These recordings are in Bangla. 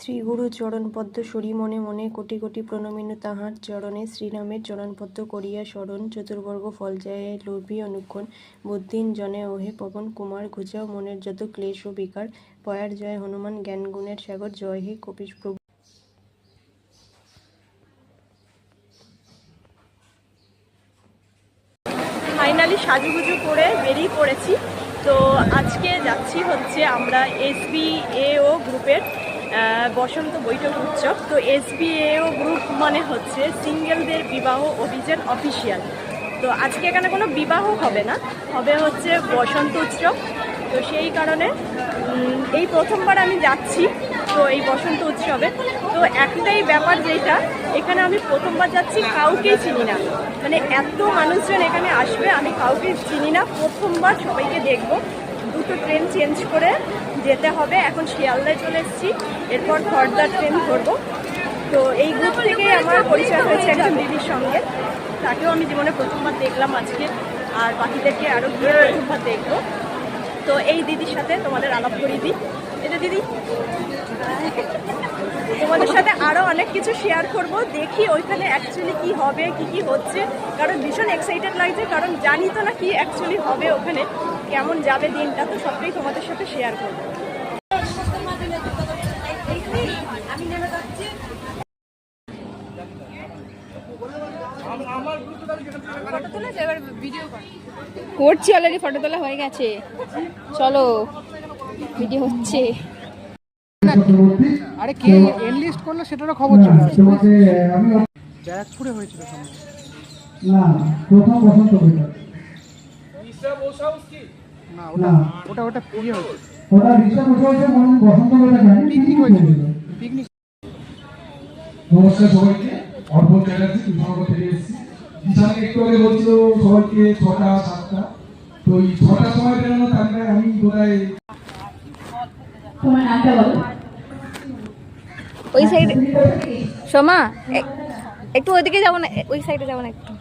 শ্রীগুরু চরণপদ্ম সরি মনে মনে কোটি কোটি প্রণমিনু তাঁহার চরণে শ্রীরামের চরণপদ্ম করিয়া স্মরণ চতুর্বর্গ ফল যায় লোভী অনুক্ষণ বুদ্ধিন জনে ওহে পবন কুমার ঘুচাও মনের যত ক্লেশ ও বিকার পয়ার জয় হনুমান জ্ঞান গুণের সাগর জয় হে কপিশ প্রভু। ফাইনালি সাজুগুজু করে বেরিয়ে পড়েছি। তো আজকে যাচ্ছি হচ্ছে আমরা SBAO গ্রুপের বসন্ত বৈঠক উৎসব। তো SBAO গ্রুপ মানে হচ্ছে সিঙ্গেলদের বিবাহ অভিযান অফিসিয়াল। তো আজকে এখানে কোনো বিবাহ হবে না, হবে হচ্ছে বসন্ত উৎসব। তো সেই কারণে এই প্রথমবার আমি যাচ্ছি তো এই বসন্ত উৎসবে। তো একটাই ব্যাপার যেটা, এখানে আমি প্রথমবার যাচ্ছি, কাউকেই চিনি না, মানে এত মানুষজন এখানে আসবে আমি কাউকে চিনি না, প্রথমবার সবাইকে দেখব। দুটো ট্রেন চেঞ্জ করে যেতে হবে, এখন শিয়ালদায় চলে এসেছি, এরপর খড়দার ট্রেন ধরবো। তো এই গ্রুপ থেকে আমার পরিচয় হয়েছে একজন দিদির সঙ্গে, তাকেও আমি জীবনে প্রথমবার দেখলাম আজকে, আর বাকিদেরকে আরও গিয়ে প্রথমবার দেখবো। তো এই দিদির সাথে তোমাদের আলাপ করিয়ে দিই। এটা দিদি, তোমাদের সাথে আরও অনেক কিছু শেয়ার করব, দেখি ওইখানে অ্যাকচুয়ালি কি হবে, কি কি হচ্ছে, কারণ ভীষণ এক্সাইটেড লাগছে, কারণ জানি তো না কি অ্যাকচুয়ালি হবে ওখানে, কেমন যাবে দিনটা, তো সবটাই তোমাদের সাথে শেয়ার করবো। করছি অলরেডি, ফটো তোলা হয়ে গেছে, চলো ভিডিও হচ্ছে। আরে কে এনলিস্ট করলো সেটারও খবর চলে আসছে। ব্যারাকপুরে হয়েছিল না প্রথম বসন্ত বৈঠক। না ওটা ওটা ইয়ে হয়েছে, ওটা রিসা বসে বসন্ত বৈঠক না, পিকনিক হয়েছিল, পিকনিক। নমস্কার সবাইকে, অর্পণ চ্যাটার্জি কৃষ্ণনগর থেকে এসেছি। দিশাকে একটু আগে বলছিল সবাইকে 6টা 7টা, তো এই 6টার সময় বেরোনো, তারপরে আমি বোধহয় তোমার নামটা বলো। ওই সাইডে সোমা, একটু ওইদিকে যাবো না, ওই সাইডে যাবো না একটু,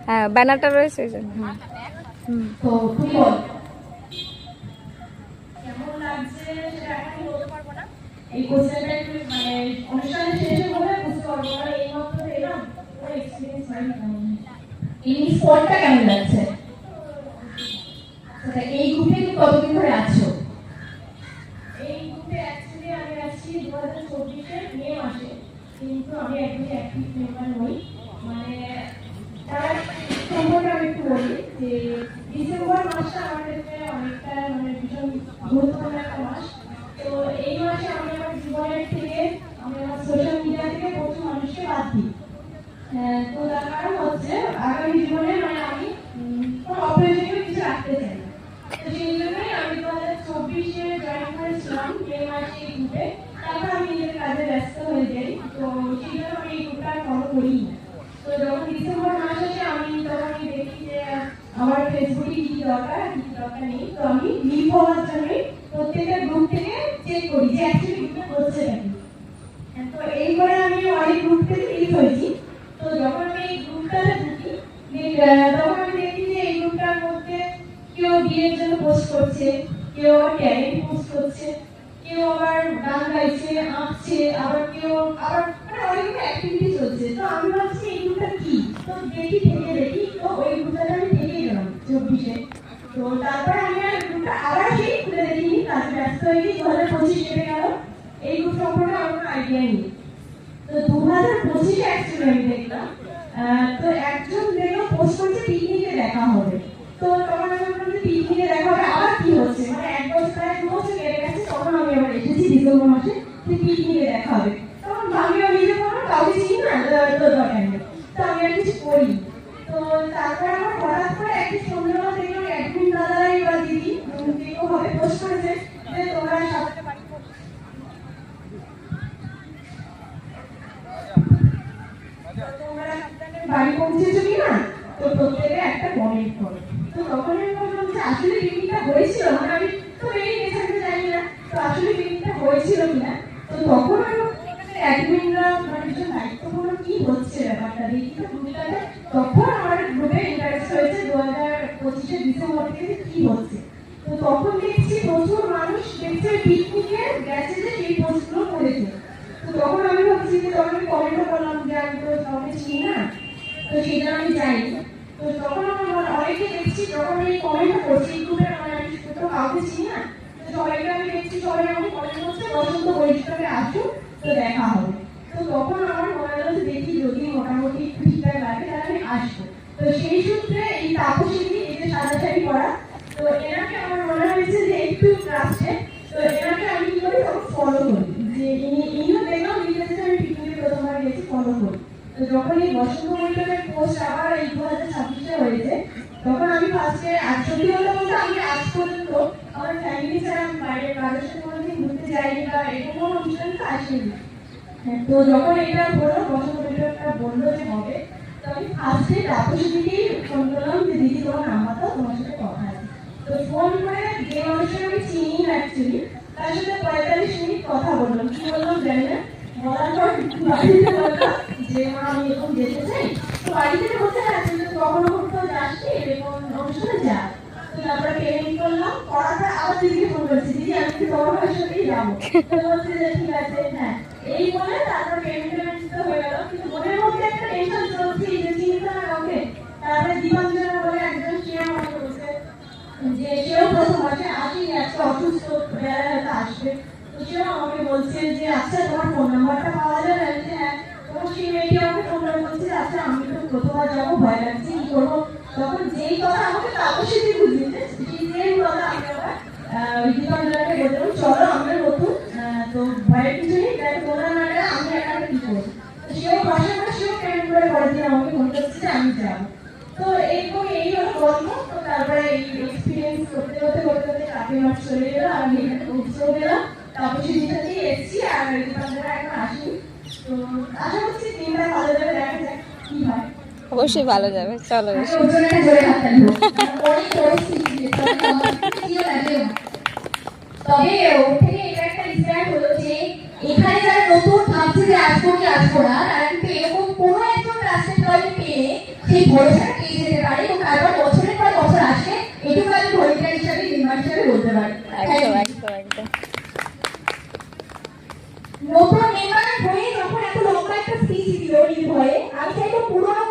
হ্যাঁ ব্যানারটা রয়েছে। তো তুমি বল কেমন লাগছে সেটা এখন বলতে পারবো না, এই কোশ্চেনটা একটু মানে অনুষ্ঠানের শেষে বলে বুঝতে পারবো না, এই মাত্র এলাম ওই এক্সপেরিয়েন্স হয়নি। কেমন এই স্পটটা কেমন লাগছে? আচ্ছা, এই গ্রুপে তুমি কতদিন ধরে আছো? এই গ্রুপে অ্যাকচুয়ালি আমি আছি 2024-এর মে মাসে, কিন্তু আমি একদমই অ্যাক্টিভ মেম্বার নই। মানে তার সম্পর্কে আমি একটু বলি যে ডিসেম্বর মাসটা আমার ক্ষেত্রে অনেকটা মানে ভীষণ গুরুত্বপূর্ণ একটা মাস। তো এই মাসে আমি আমার জীবনের থেকে, আমি আমার সোশ্যাল মিডিয়া থেকে প্রচুর মানুষকে বাদ দিই। তো তার কারণ হচ্ছে আগামী জীবনে মানে আমি কোনো অপ্রয়োজনীয় কিছু রাখতে চাই না। তো সেই জন্যই আমি 2024-এ জয়েন করেছিলাম মে মাসে এই গ্রুপে। তারপর আমি নিজের কাজে ব্যস্ত হয়ে যাই, তো সেই জন্য আমি এই গ্রুপটা ফলো করি। তো যখন ডিসেম্বর মাস আসে আমি তখনই দেখি যে আমার ফেসবুকে কি দরকার কি দরকার নেই, তো আমি লিভ হওয়ার জন্যই প্রত্যেকটা গ্রুপ থেকে চেক করি যে অ্যাকচুয়ালি গ্রুপটা হচ্ছে নাকি। তো এইবারে আমি অনেক গ্রুপ থেকে লিভ হয়েছি। তো যখন আমি এই গ্রুপটাতে ঢুকি তখন আমি দেখি যে এই গ্রুপটার মধ্যে কেউ বিয়ের জন্য পোস্ট করছে, কেউ আবার ট্যালেন্ট পোস্ট করছে, কেউ আবার গান গাইছে, আঁকছে, আবার কেউ আবার মানে অনেক অ্যাক্টিভিটি চলছে। তো আমি ভাবছি এই গ্রুপটা কি, তো দেখি তো ওই গ্রুপটাতে আমি থেকেই গেলাম 24-এ। তো তারপর আমি আর গ্রুপটা আবার সেই খুলে দেখিনি, কাজে ব্যস্ত হয়ে গিয়ে 2025 কেটে গেল, এই গ্রুপ সম্পর্কে আমার কোনো আইডিয়া নেই। তো 2025-এ অ্যাকচুয়ালি আমি দেখলাম তো একজন দেখলাম পোস্ট করছে পিকনিকে দেখা হবে। তো তখন আমি বললাম যে পিকনিকে দেখা হবে আবার কি হচ্ছে, মানে এক বছর প্রায় 2 বছর কেটে গেছে, তখন আমি আবার এসেছি ডিসেম্বর মাসে যে পিকনিকে দেখা হবে। তখন ভাবিও নিজে কোনো কাউকে চিনি না, তো দরকার নেই, তো আমি আর কিছু করি। তো তারপর আমার হঠাৎ করে একটি সন্ধ্যাবেলা দেখলাম অ্যাডমিন দাদারাই বা দিদি কেউ হবে পোস্ট করেছে যে তোমরা বাড়ি পৌঁছেছো কিনা, তো প্রত্যেকে একটা কমেন্ট করে। তো তখন আমি বললাম যে আসলে পিকনিকটা হয়েছিল, মানে আমি তো বেরিয়ে গেছি, আমি জানি না তো আসলে পিকনিকটা হয়েছিল কিনা। তো তখন আমি অ্যাডমিনরা মানে ভীষণ দায়িত্বপূর্ণ কি হচ্ছে ব্যাপারটা দেখি তো গ্রুপটাতে, তখন আমার গ্রুপে ইন্টারেস্ট হয়েছে 2025-এর ডিসেম্বর থেকে কি হচ্ছে। তো তখন দেখছি প্রচুর মানুষ দেখছে পিকনিকে গেছে যে সেই পোস্টগুলো করেছে। তখন আমি কমেন্টও করলাম যে আমি তো কাউকে চিনি না, তো সেটা আমি জানি। তো তখন আমার অনেকে দেখছি যখন আমি কমেন্ট করছি গ্রুপে, মানে আমি তো কাউকে চিনি না, তো সবাইকে আমি দেখছি সবাই আমাকে কমেন্ট করছে বসন্ত বৈঠকে আসুন, তো দেখা হবে। তো তখন আমার মনে হলো যে দেখি যদি মোটামুটি ঠিকঠাক লাগে তাহলে আমি আসবো। তো সেই সূত্রে এই তাপসীদি, এই যে সাদা শাড়ি পরা, তো এনাকে আমার মনে হয়েছে যে একটু ট্রাস্টে, তো এনাকে আমি কি করি তখন ফলো করি, যে ইনিও দেখলাম লিখেছে আমি পিকনিকে প্রথমবার গেছি, ফলো করি। তো যখন এই বসন্ত বৈঠকের পোস্ট আবার এই 2026-এ হয়েছে, তখন আমি ফার্স্টে সত্যি কথা বলতে আমি আজ পর্যন্ত আমার ফ্যামিলি ছাড়া আমি বাইরে কারোর সাথে কোনোদিন ঘুরতে যাইনি বা এরকম কোনো অনুষ্ঠানে তো আসেনি। তো যখন এটা হলো বসন্ত বৈঠকটা বললো যে হবে, তো আমি ফার্স্টে তাপসীদিকেই ফোন করলাম যে দিদি তোমার নাম্বার দাও, তোমার সাথে কথা আছে। তো ফোন করে যে মানুষের আমি চিনি না অ্যাকচুয়ালি, তার সাথে 45 মিনিট কথা বললাম। কি বললাম জানি না, বলার পর বাড়িতে বললাম যে মা আমি এরকম যেতে চাই। তো বাড়ি থেকে বলছে হ্যাঁ তুই তো কখনো কোথাও যাসনি, এরকম অনুষ্ঠানে যা। তো তারপরে পেমেন্ট করলাম, করার পর আবার দিদিকে ফোন করেছি, দিদি আমি তো তোমার ভাইয়ের সাথেই যাবো। তো বলছে যে ঠিক আছে হ্যাঁ, এই বলে তারপর পেমেন্ট তো হয়ে গেল। কিন্তু মনের মধ্যে একটা টেনশন চলছে যে চিন্তা না কাউকে। তারপরে দীপাঞ্জনা বলে একজন, সে আমাকে বলছে যে সেও প্রথম মাসে আসেনি, আজকে অসুস্থ, বেলায় হয়তো আসবে। তো সেও আমাকে বলছে যে আচ্ছা তোমার ফোন নাম্বারটা পাওয়া যাবে? আমি বলছি হ্যাঁ। তখন সেই মেয়েটি আমাকে ফোন করে বলছে যে আচ্ছা আমি তো প্রথমবার যাবো, ভয় লাগছে, কি করবো? তখন যেই কথা আমাকে তাপসীদি বুঝিয়েছে, সেই সেম কথা আমি আবার দীপাঞ্জনাকে বললাম চলো আমরা নতুন, তো ভয়ের কিছু নেই, দেখ তোমরা না গেলে আমি একা কি করবো। তো সেও ভাষা করে সেও পেমেন্ট করে পরের দিন আমাকে ফোন করছে যে আমি যাবো। তো এইরকম এই হলো গল্প। তো তারপরে এই এক্সপিরিয়েন্স করতে করতে করতে করতে কাপে মাস চলে গেল, আমি এখানে পৌঁছেও গেলাম, তাপসীদির সাথেই এসেছি, আর দীপাঞ্জনা এখন আসি। তো আশা করছি দিনটা ভালো যাবে, দেখা যাক কি হয়। অবশ্যই ভালো যাবে, চলো বেশি। ওজনে জোরে হাততালি হোক। অনেক পরিস্থিতি, তবে আমার কিছুও লাগে না। তবে ওর থেকে এটা একটা ইন্সপায়ার হলো যে এখানে যারা নতুন ভাবছে যে আসবো কি আসবো না, তারা কিন্তু এরকম কোনো একজন ট্রাস্টেড দলে পেয়ে সেই ভরসাটা পেয়ে যেতে পারে এবং তারপর বছরের পর বছর আসে, এটুকু আমি ভলেন্টিয়ার হিসাবে নির্মাণ হিসাবে বলতে পারি। একদম একদম একদম। নতুন নির্মাণ হয়ে যখন এত লম্বা একটা স্পিচ দিল নির্ভয়ে, আমি চাইবো পুরোনো